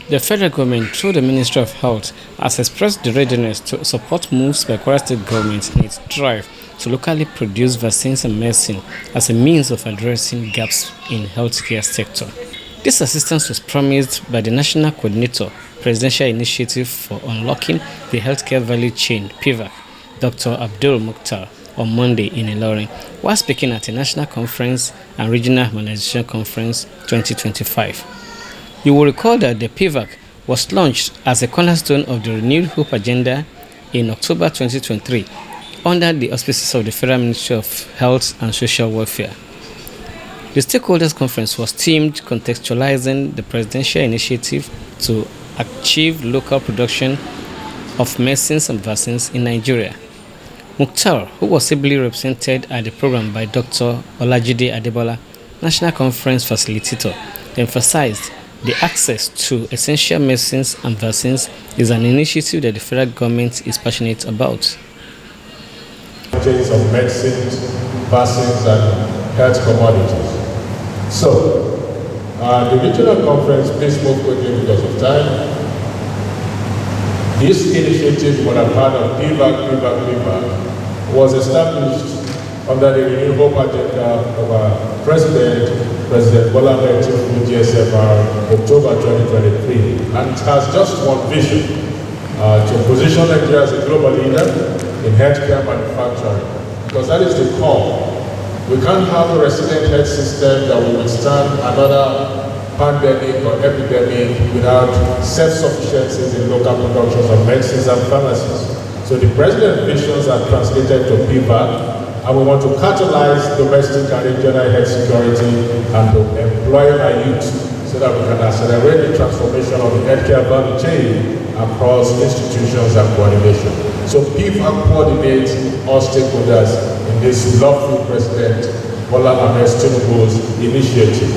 The federal government, through the Ministry of Health, has expressed the readiness to support moves by Kwara State government in its drive to locally produce vaccines and medicine as a means of addressing gaps in healthcare sector. This assistance was promised by the National Coordinator, Presidential Initiative for Unlocking the Healthcare Value Chain, PIVAC, Dr. Abdul Mukhtar, on Monday in Ilorin, while speaking at a national conference and regional harmonization conference 2025. You will recall that the PIVAC was launched as a cornerstone of the Renewed Hope Agenda in October 2023 under the auspices of the Federal Ministry of Health and Social Welfare. The Stakeholders Conference was themed contextualizing the presidential initiative to achieve local production of medicines and vaccines in Nigeria. Mukhtar, who was ably represented at the program by Dr. Olajide Adebola, National Conference Facilitator, emphasized the access to essential medicines and vaccines is an initiative that the federal government is passionate about. Chains of medicines, vaccines, and health commodities. So, the regional conference, please move quickly because of time. This initiative, what I'm part of, PIVAC, was established under the Renewed Hope Agenda of our President Bola Ahmed Tinubu GSFR, October 2023, and it has just one vision, to position Nigeria as a global leader in healthcare manufacturing, because that is the core. We can't have a resilient health system that will withstand another pandemic or epidemic without self-sufficiencies in local productions of medicines and pharmacies. So the President's visions are translated to PIVAC, and we want to catalyze domestic and regional health security and to employ our youth so that we can accelerate the transformation of the healthcare value chain across institutions and coordination. So PIVAC coordinates all stakeholders in this lawful President Bola Ahmed Tinubu's initiative.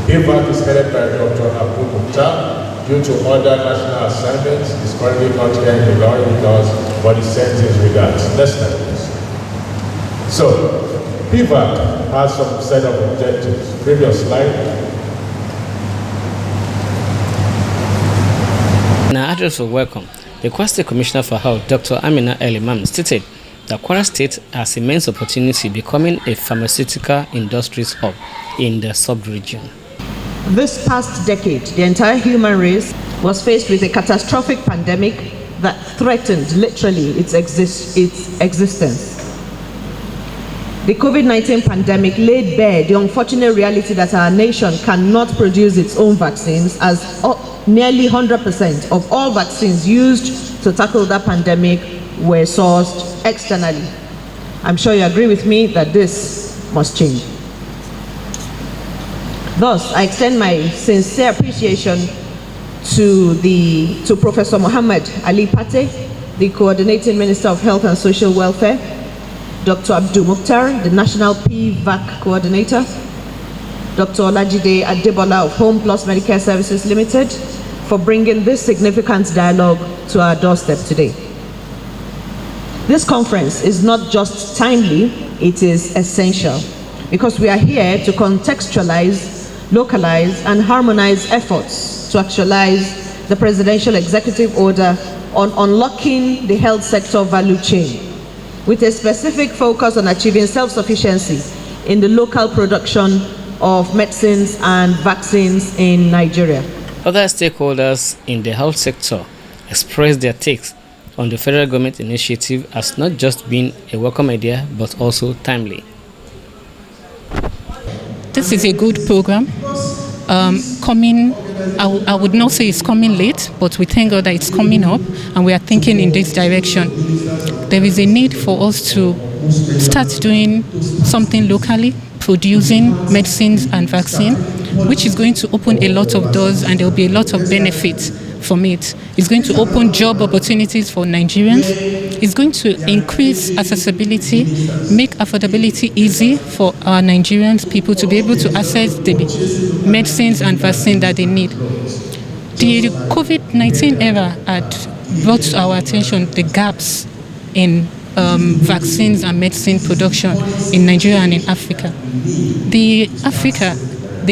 PIVAC is headed by Dr. Abdul Mukhtar. Due to other national assignments, is currently not here in the law because what he sends his regards. Next slide, please. So, PIVAC has some set of objectives. Previous slide. Now, address of welcome, the Kwara State Commissioner for Health, Dr. Amina El Imam, stated that Kwara State has immense opportunity becoming a pharmaceutical industries hub in the sub-region. This past decade, the entire human race was faced with a catastrophic pandemic that threatened literally its existence. The COVID-19 pandemic laid bare the unfortunate reality that our nation cannot produce its own vaccines, as nearly 100% of all vaccines used to tackle that pandemic were sourced externally. I'm sure you agree with me that this must change. Thus, I extend my sincere appreciation to Professor Muhammad Ali Pate, the Coordinating Minister of Health and Social Welfare, Dr. Abdul Mukhtar, the National PIVAC Coordinator, Dr. Olajide Adebola of Home Plus Medicare Services Limited, for bringing this significant dialogue to our doorstep today. This conference is not just timely, it is essential, because we are here to contextualize, localize, and harmonize efforts to actualize the Presidential Executive Order on unlocking the health sector value chain, with a specific focus on achieving self-sufficiency in the local production of medicines and vaccines in Nigeria. Other stakeholders in the health sector expressed their takes on the federal government initiative as not just being a welcome idea, but also timely. This is a good program. I would not say it's coming late, but we thank God that it's coming up and we are thinking in this direction. There is a need for us to start doing something locally, producing medicines and vaccine, which is going to open a lot of doors and there will be a lot of benefits from it. It's going to open job opportunities for Nigerians. It's going to increase accessibility, make affordability easy for our Nigerians, people to be able to access the medicines and vaccine that they need. The COVID-19 era had brought to our attention the gaps in vaccines and medicine production in Nigeria and in Africa. The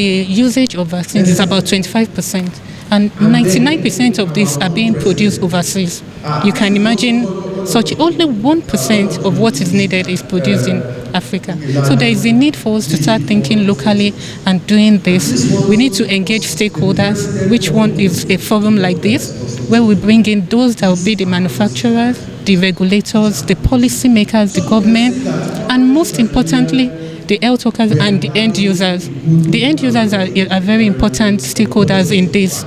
usage of vaccines is about 25%. And 99% of these are being produced overseas. You can imagine only 1% of what is needed is produced in Africa. So there is a need for us to start thinking locally and doing this. We need to engage stakeholders, which one is a forum like this, where we bring in those that will be the manufacturers, the regulators, the policymakers, the government, and most importantly, the health workers and the end users. The end users are very important stakeholders in this,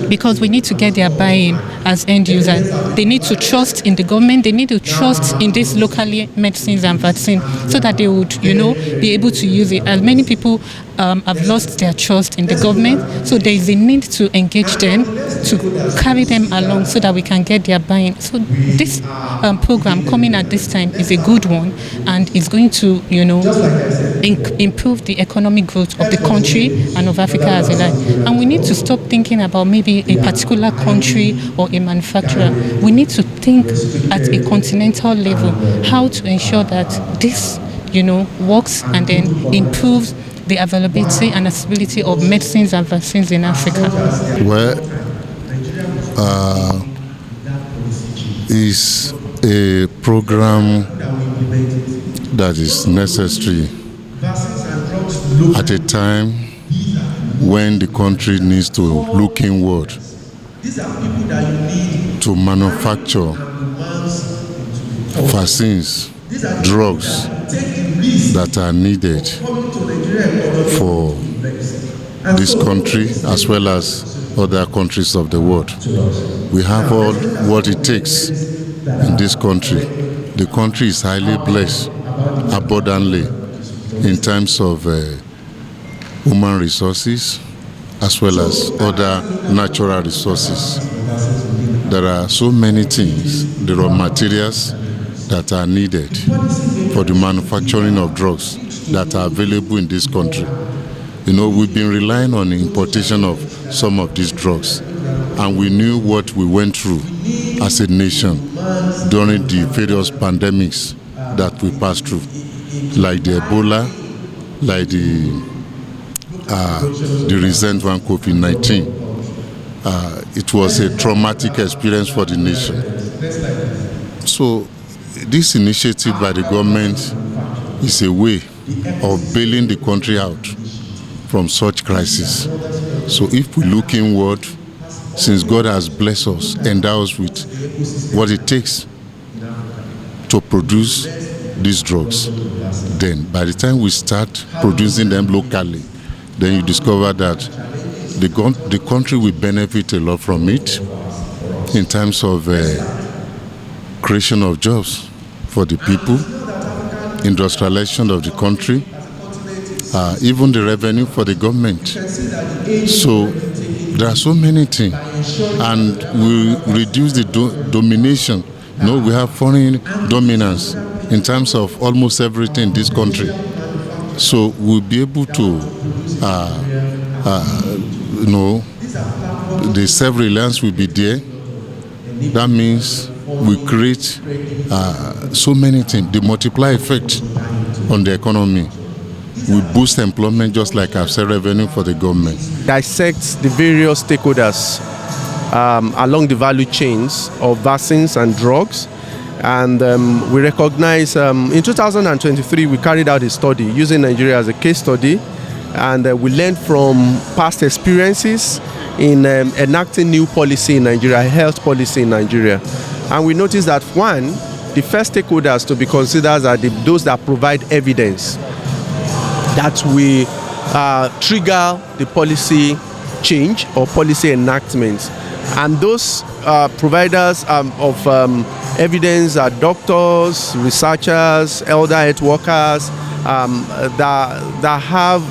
because we need to get their buy-in as end users. They need to trust in the government. They need to trust in these locally medicines and vaccines, so that they would, be able to use it. As many people have lost their trust in the government, so there is a need to engage them, to carry them along, so that we can get their buy-in. So this program coming at this time is a good one, and is going to, improve the economic growth of the country and of Africa as a whole. And we need to stop thinking about maybe a particular country or a manufacturer. We need to think at a continental level how to ensure that this, works and then improves the availability and accessibility of medicines and vaccines in Africa. Well, is a program that is necessary at a time when the country needs to look inward to manufacture vaccines, drugs that are needed for this country as well as other countries of the world. We have all what it takes in this country. The country is highly blessed abundantly in terms of human resources as well as other natural resources. There are so many things, the raw materials that are needed for the manufacturing of drugs that are available in this country. We've been relying on the importation of some of these drugs, and we knew what we went through as a nation during the various pandemics that we passed through, like the Ebola, like the recent one, COVID-19. It was a traumatic experience for the nation. So this initiative by the government is a way of bailing the country out from such crisis. So if we look inward, since God has blessed us, endowed us with what it takes to produce these drugs, then by the time we start producing them locally, then you discover that the country will benefit a lot from it in terms of creation of jobs for the people, industrialization of the country, even the revenue for the government. So there are so many things, and we reduce the domination. We have foreign dominance in terms of almost everything in this country. So we'll be able to, the self-reliance will be there. That means we create so many things. The multiplier effect on the economy. We boost employment, just like I've said, revenue for the government. Dissect the various stakeholders along the value chains of vaccines and drugs. And we recognize in 2023 we carried out a study using Nigeria as a case study, and we learned from past experiences in enacting new policy in Nigeria, health policy in Nigeria. And we noticed that the first stakeholders to be considered are those that provide evidence that we trigger the policy change or policy enactment. And those providers of evidence are doctors, researchers, elder health workers that have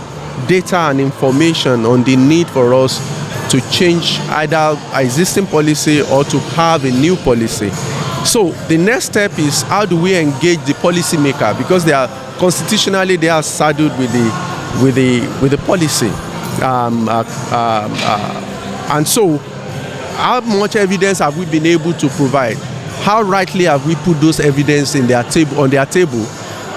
data and information on the need for us to change either existing policy or to have a new policy. So the next step is, how do we engage the policymaker, because they are constitutionally saddled with the policy, and so how much evidence have we been able to provide? How rightly have we put those evidence on their table,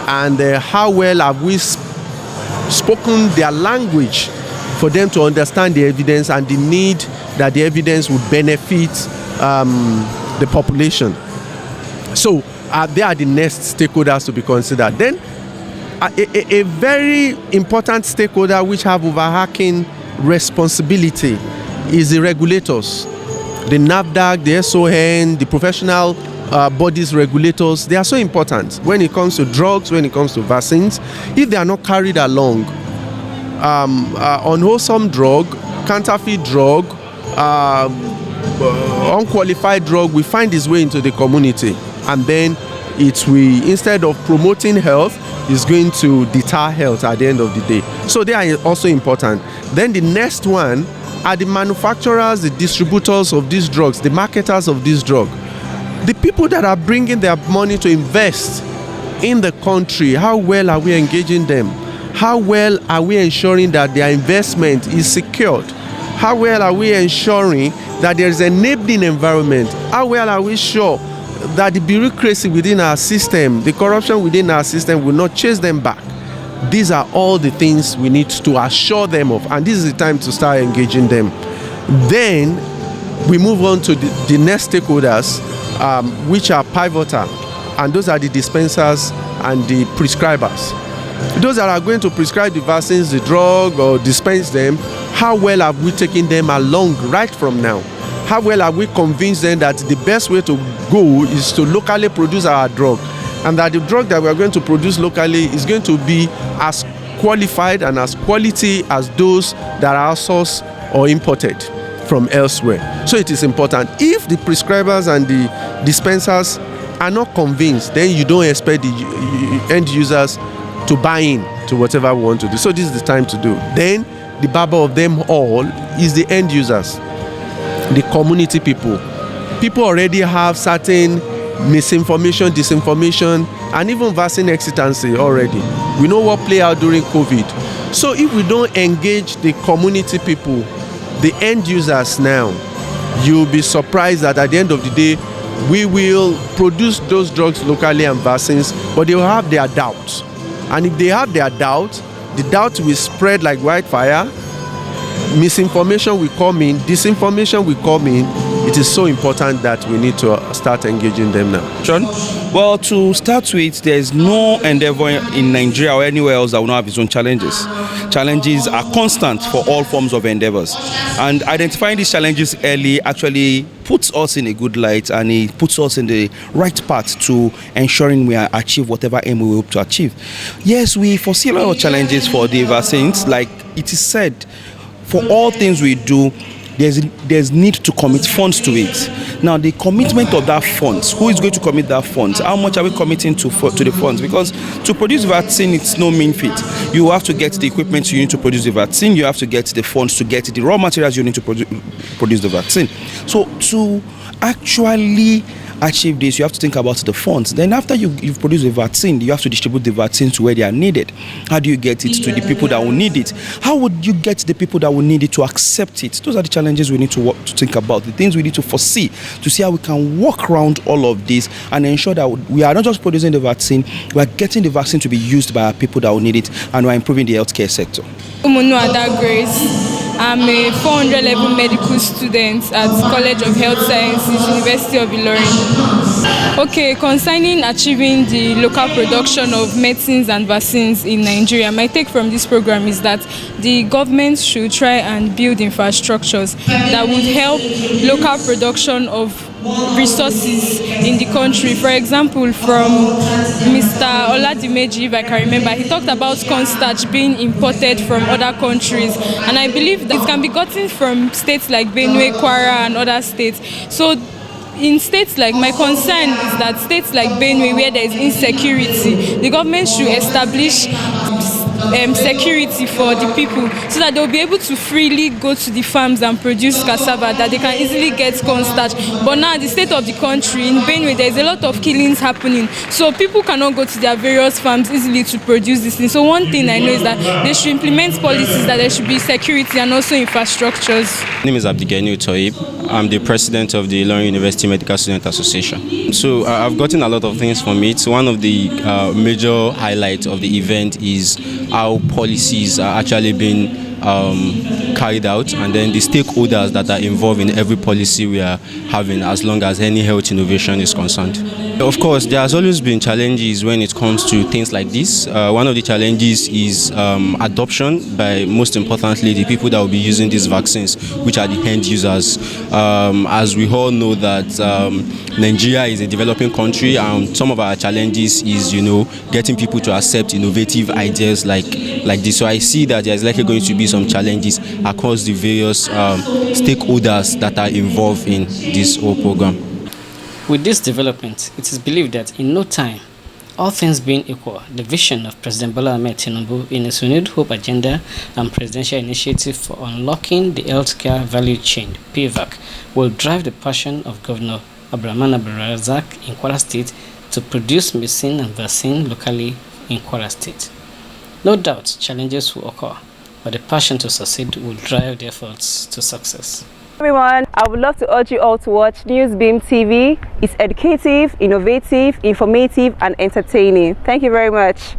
and how well have we spoken their language for them to understand the evidence and the need that the evidence would benefit the population. So they are the next stakeholders to be considered. Then a very important stakeholder which have overarching responsibility is the regulators, the NAFDAC, the SON, the professional bodies regulators. They are so important when it comes to drugs, when it comes to vaccines. If they are not carried along, unwholesome drug, counterfeit drug, unqualified drug will find its way into the community, and then it will, instead of promoting health, is going to deter health at the end of the day. So they are also important. Then the next one are the manufacturers, the distributors of these drugs, the marketers of this drug. The people that are bringing their money to invest in the country, how well are we engaging them? How well are we ensuring that their investment is secured? How well are we ensuring that there is an enabling environment? How well are we sure that the bureaucracy within our system, the corruption within our system will not chase them back? These are all the things we need to assure them of, and this is the time to start engaging them. Then we move on to the next stakeholders, which are pivotal, and those are the dispensers and the prescribers. Those that are going to prescribe the vaccines, the drug, or dispense them, how well have we taken them along right from now? How well have we convinced them that the best way to go is to locally produce our drug, and that the drug that we are going to produce locally is going to be as qualified and as quality as those that are sourced or imported from elsewhere? So it is important. If the prescribers and the dispensers are not convinced, then you don't expect the end users to buy in to whatever we want to do. So this is the time to do. Then the barber of them all is the end users, the community people. People already have certain misinformation, disinformation, and even vaccine hesitancy already. We know what played out during COVID. So if we don't engage the community people, the end users now, you'll be surprised that at the end of the day, we will produce those drugs locally and vaccines, but they will have their doubts. And if they have their doubt, the doubt will spread like wildfire. Misinformation will come in, disinformation will come in. It is so important that we need to start engaging them now. John? Well, to start with, there is no endeavor in Nigeria or anywhere else that will not have its own challenges. Challenges are constant for all forms of endeavors. And identifying these challenges early actually puts us in a good light, and it puts us in the right path to ensuring we achieve whatever aim we hope to achieve. Yes, we foresee a lot of challenges for the vaccines. Like it is said, for all things we do, there's need to commit funds to it. Now, the commitment of that funds, who is going to commit that funds? How much are we committing to the funds? Because to produce vaccine, it's no mean feat. You have to get the equipment you need to produce the vaccine. You have to get the funds to get the raw materials you need to produce the vaccine. So to actually achieve this, you have to think about the funds. Then after you've produced the vaccine, you have to distribute the vaccine to where they are needed. How do you get it to the people that will need it? How would you get the people that will need it to accept it? Those are the challenges we need to think about, the things we need to foresee, to see how we can work around all of this and ensure that we are not just producing the vaccine, we are getting the vaccine to be used by our people that will need it, and we are improving the healthcare sector. I'm a 400 level medical student at College of Health Sciences, University of Ilorin. Okay, concerning achieving the local production of medicines and vaccines in Nigeria, my take from this program is that the government should try and build infrastructures that would help local production of resources in the country. For example, from Mr. Oladimeji, if I can remember, he talked about cornstarch being imported from other countries, and I believe that it can be gotten from states like Benue, Kwara, and other states. So in states like, my concern is that states like Benue, where there is insecurity, the government should establish security for the people so that they'll be able to freely go to the farms and produce cassava, that they can easily get cornstarch. But now the state of the country, in Benue, there's a lot of killings happening, so people cannot go to their various farms easily to produce this thing. So one thing I know is that they should implement policies that there should be security and also infrastructures. My name is Abdigenu Toib. I'm the president of the Ilorin University Medical Student Association. So I've gotten a lot of things from it. One of the major highlights of the event is how policies are actually being carried out, and then the stakeholders that are involved in every policy we are having as long as any health innovation is concerned. Of course, there has always been challenges when it comes to things like this. One of the challenges is adoption by, most importantly, the people that will be using these vaccines, which are the end users. As we all know that Nigeria is a developing country, and some of our challenges is, getting people to accept innovative ideas like this. So I see that there is likely going to be some challenges across the various stakeholders that are involved in this whole program. With this development, it is believed that in no time, all things being equal, the vision of President Bola Ahmed Tinubu in his renewed hope agenda and presidential initiative for unlocking the healthcare value chain, PVAC, will drive the passion of Governor Abdulrahman Abdulrazak in Kwara State to produce medicine and vaccine locally in Kwara State. No doubt, challenges will occur, but the passion to succeed will drive the efforts to success. Everyone, I would love to urge you all to watch Newsbeam TV. It's educative, innovative, informative, and entertaining. Thank you very much.